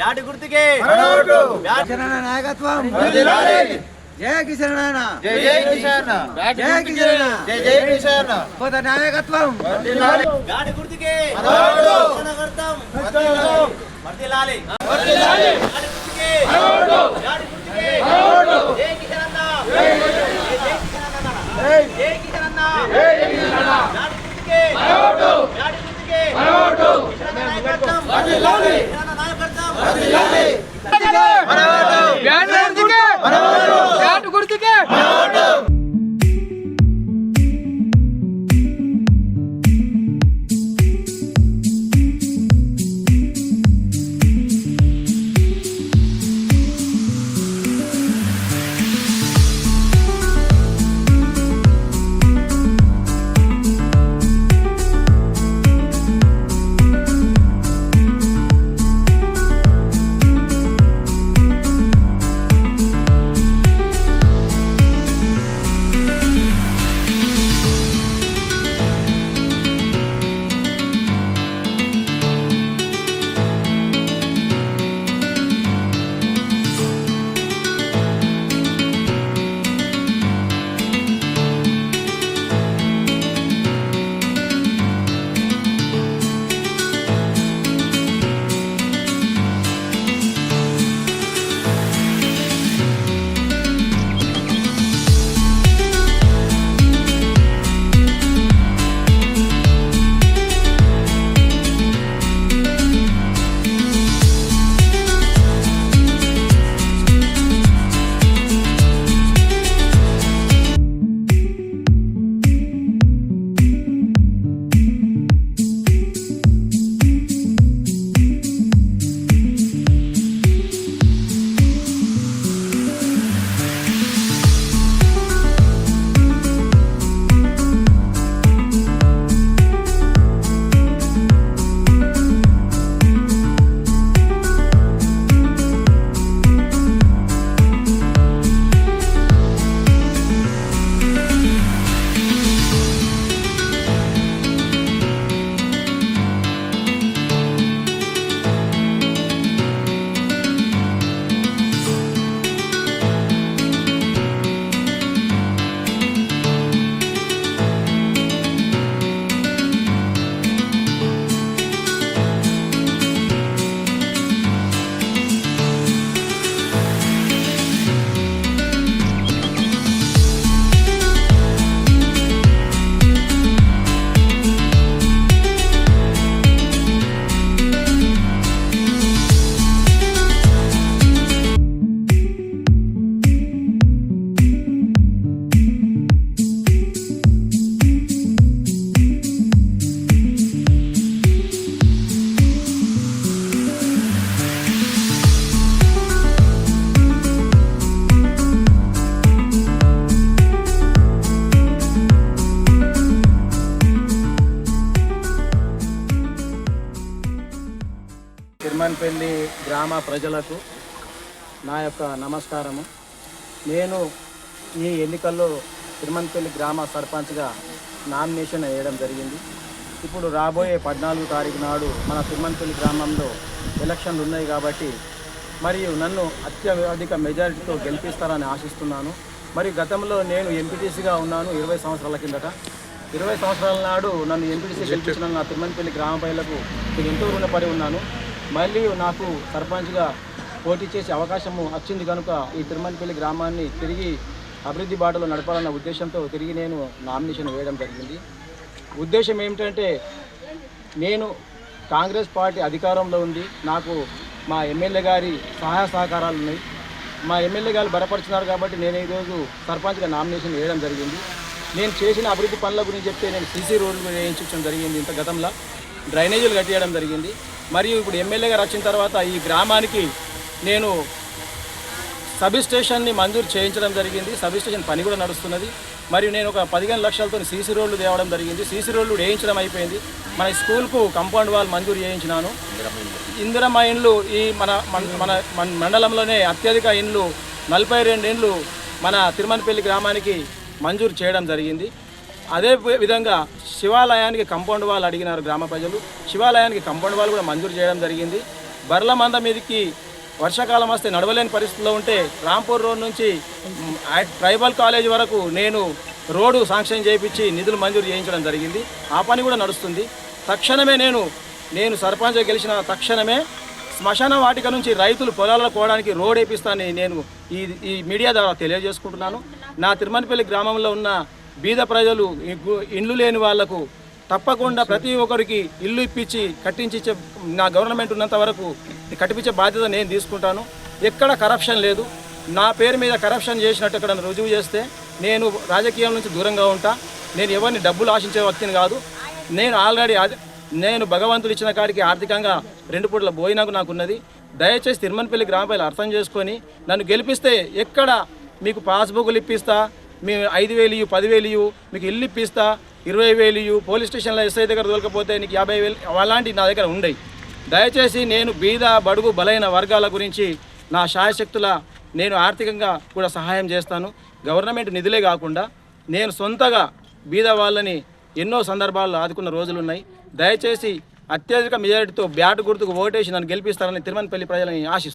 Bat గుర్తుకే నాయకత్వం జయ కిషన్ జై జై కిషన్ జయ కిషన్ జై జై కిషన్ కొత్త నాయకత్వం బ్యాట్ గుర్తుకే జనగర్తం వర్ధిల్లాలి బ్యాట్ గుర్తుకే బ్యాట్ గుర్తుకే జై కిషన్ అన్న జై కిషన్ అన్న జై కిషన్ అన్న జై కిషన్ అన్న బ్యాట్ గుర్తుకే బ్యాట్ గుర్తుకే కిషన్ అన్న నాయకత్వం వర్ధిల్లాలి కిషన్ అన్న నాయకత్వం వర్ధిల్లాలి బ్యాట్ గుర్తుకే తిరుమన్పల్లి గ్రామ ప్రజలకు నా యొక్క నమస్కారము. నేను ఈ ఎన్నికల్లో తిరుమన్పల్లి గ్రామ సర్పంచ్గా నామినేషన్ వేయడం జరిగింది. ఇప్పుడు రాబోయే 14 తారీఖు నాడు మన తిరుమన్పల్లి గ్రామంలో ఎలక్షన్లు ఉన్నాయి కాబట్టి మరియు నన్ను అత్యధిక మెజారిటీతో గెలిపిస్తారని ఆశిస్తున్నాను. మరియు గతంలో నేను ఎంపీటీసీగా ఉన్నాను 20 సంవత్సరాల కిందట. 20 సంవత్సరాల నాడు నన్ను ఎంపీటీసీ గెలిపించిన నా తిరుమన్పల్లి గ్రామ ప్రజలకు నేను ఎంతో రుణపడి ఉన్నాను. మళ్ళీ నాకు సర్పంచ్గా పోటీ చేసే అవకాశము వచ్చింది కనుక ఈ తిరుమన్పల్లి గ్రామాన్ని తిరిగి అభివృద్ధి బాటలో నడపాలన్న ఉద్దేశంతో తిరిగి నేను నామినేషన్ వేయడం జరిగింది. ఉద్దేశం ఏమిటంటే, నేను కాంగ్రెస్ పార్టీ అధికారంలో ఉంది, నాకు మా ఎమ్మెల్యే గారి సహాయ సహకారాలు ఉన్నాయి. మా ఎమ్మెల్యే గారు బలపరిచినారు కాబట్టి నేను ఈరోజు సర్పంచ్గా నామినేషన్ వేయడం జరిగింది. నేను చేసిన అభివృద్ధి పనుల గురించి చెప్తే నేను సీసీ రోడ్లు వేయించడం జరిగింది, ఇంత గతంలో డ్రైనేజీలు కట్టేయడం జరిగింది. మరియు ఇప్పుడు ఎమ్మెల్యే గారు వచ్చిన తర్వాత ఈ గ్రామానికి నేను సబ్ స్టేషన్ని మంజూరు చేయించడం జరిగింది. సబ్ స్టేషన్ పని కూడా నడుస్తున్నది. మరియు నేను ఒక 15 లక్షలతో సీసీ రోడ్లు తేవడం జరిగింది. సీసీ రోడ్లు వేయించడం అయిపోయింది. మన స్కూల్కు కాంపౌండ్ వాల్ మంజూరు చేయించినాను. ఇందిరమ్మ ఇండ్లు ఈ మన మన మండలంలోనే అత్యధిక ఇండ్లు 42 ఇండ్లు మన తిరుమన్పల్లి గ్రామానికి మంజూరు చేయడం జరిగింది. అదే విధంగా శివాలయానికి కాంపౌండ్ వాల్ అడిగినారు గ్రామ ప్రజలు. శివాలయానికి కాంపౌండ్ వాల్ కూడా మంజూరు చేయడం జరిగింది. బర్ల మంద మీదకి వర్షాకాలం వస్తే నడవలేని పరిస్థితిలో ఉంటే రాంపూర్ రోడ్ నుంచి ట్రైబల్ కాలేజ్ వరకు నేను రోడ్డు శాంక్షన్ చేయించి నిధులు మంజూరు చేయించడం జరిగింది. ఆ పని కూడా నడుస్తుంది. తక్షణమే నేను సర్పంచ్ గెలిచిన తక్షణమే శ్మశాన వాటిక నుంచి రైతులు పొలాలకు పోవడానికి రోడ్ వేపిస్తానని నేను ఈ మీడియా ద్వారా తెలియజేసుకుంటున్నాను. నా తిరుమలపల్లి గ్రామంలో ఉన్న బీద ప్రజలు ఇండ్లు లేని వాళ్లకు తప్పకుండా ప్రతి ఒక్కరికి ఇల్లు ఇప్పించి కట్టించే నా గవర్నమెంట్ ఉన్నంత వరకు కట్టించే బాధ్యత నేను తీసుకుంటాను. ఎక్కడ కరప్షన్ లేదు. నా పేరు మీద కరప్షన్ చేసినట్టు ఎక్కడ రుజువు చేస్తే నేను రాజకీయం నుంచి దూరంగా ఉంటా. నేను ఎవరిని డబ్బులు ఆశించే వ్యక్తిని కాదు. నేను ఆల్రెడీ నేను భగవంతుడు ఇచ్చిన కాడికి ఆర్థికంగా 2 పూటల భోజనం నాకున్నది. దయచేసి తిరుమలపల్లి గ్రామ ప్రజలు అర్థం చేసుకొని నన్ను గెలిపిస్తే ఎక్కడ మీకు పాస్బుక్లు ఇప్పిస్తా, మేము 5,000 ఇవ్వు, 10,000 ఇవ్వు, మీకు ఇల్లు ఇప్పిస్తా, 20,000 ఇవ్వు, పోలీస్ స్టేషన్లో ఎస్ఐ దగ్గర దొరకపోతే నీకు 50,000 అలాంటివి నా దగ్గర ఉండయి. దయచేసి నేను బీద బడుగు బలైన వర్గాల గురించి నా శాయశక్తుల నేను ఆర్థికంగా కూడా సహాయం చేస్తాను. గవర్నమెంట్ నిధులే కాకుండా నేను సొంతగా బీద వాళ్ళని ఎన్నో సందర్భాల్లో ఆదుకున్న రోజులు ఉన్నాయి. దయచేసి అత్యధిక మెజారిటీతో బ్యాట్ గుర్తుకు ఓటేసి నన్ను గెలిపిస్తారని తిరుమలపల్లి ప్రజలని ఆశిస్తున్నాను.